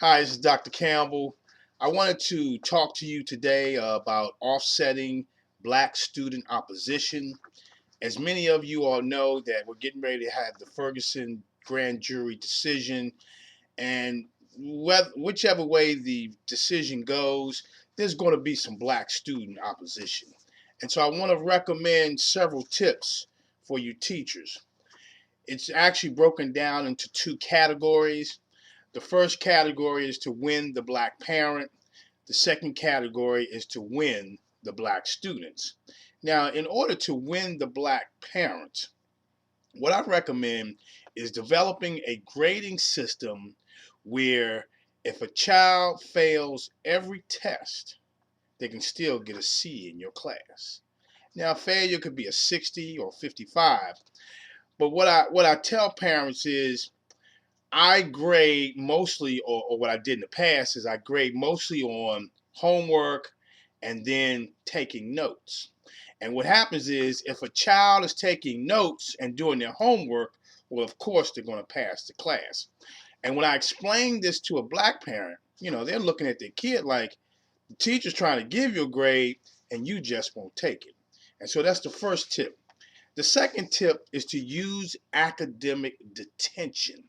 Hi, this is Dr. Campbell. I wanted to talk to you today about offsetting black student opposition. As many of you all know that we're getting ready to have the Ferguson grand jury decision, and whichever way the decision goes, there's going to be some black student opposition. And so I want to recommend several tips for you teachers. It's actually broken down into two categories. The first category is to win the black parent. The second category is to win the black students. Now, in order to win the black parent, what I recommend is developing a grading system where if a child fails every test, they can still get a C in your class. Now, failure could be a 60 or 55, but what I tell parents is I grade mostly, or what I did in the past is I grade mostly on homework and then taking notes. And what happens is if a child is taking notes and doing their homework, well, of course they're going to pass the class. And when I explain this to a black parent, they're looking at their kid like the teacher's trying to give you a grade and you just won't take it. And so that's the first tip. The second tip is to use academic detention.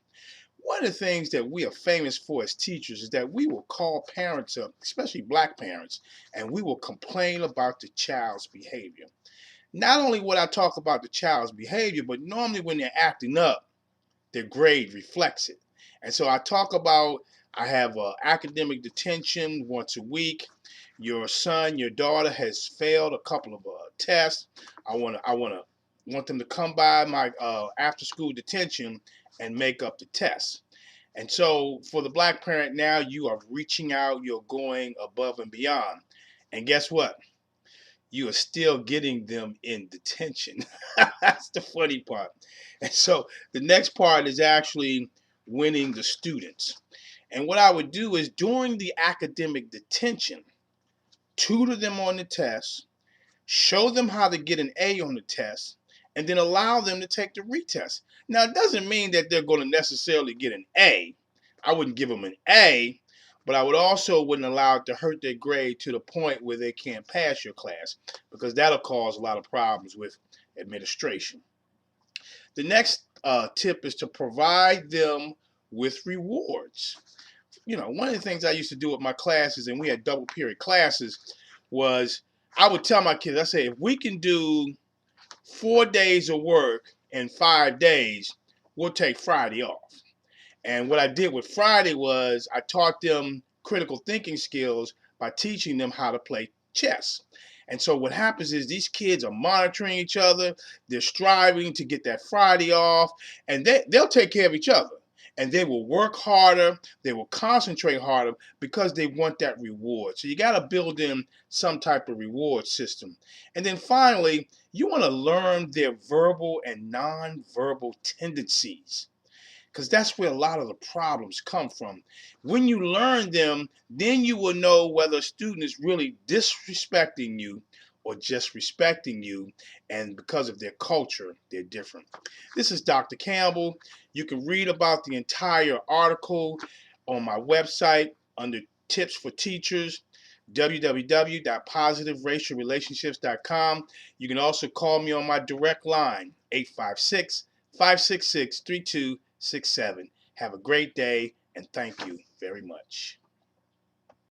One of the things that we are famous for as teachers is that we will call parents up, especially black parents, and we will complain about the child's behavior. Not only would I talk about the child's behavior, but normally when they're acting up, their grade reflects it. And so I have academic detention once a week. Your son, your daughter has failed a couple of tests. I want them to come by my after school detention and make up the test. And so for the black parent now, you are reaching out, you're going above and beyond. And guess what? You are still getting them in detention. That's the funny part. And so the next part is actually winning the students. And what I would do is during the academic detention, tutor them on the test, show them how to get an A on the test, and then allow them to take the retest. Now, it doesn't mean that they're going to necessarily get an A. I wouldn't give them an A, but I wouldn't allow it to hurt their grade to the point where they can't pass your class, because that'll cause a lot of problems with administration. The next tip is to provide them with rewards. One of the things I used to do with my classes, and we had double period classes, was I would tell my kids, I say, if we can do 4 days of work in 5 days, we'll take Friday off. And what I did with Friday was I taught them critical thinking skills by teaching them how to play chess. And so what happens is these kids are monitoring each other, they're striving to get that Friday off, and they'll take care of each other. And they will work harder, they will concentrate harder because they want that reward. So you got to build in some type of reward system. And then finally, you want to learn their verbal and nonverbal tendencies, because that's where a lot of the problems come from. When you learn them, then you will know whether a student is really disrespecting you or just respecting you, and because of their culture, they're different. This is Dr. Campbell. You can read about the entire article on my website under Tips for Teachers, www.positiveracialrelationships.com. You can also call me on my direct line, 856-566-3267. Have a great day, and thank you very much.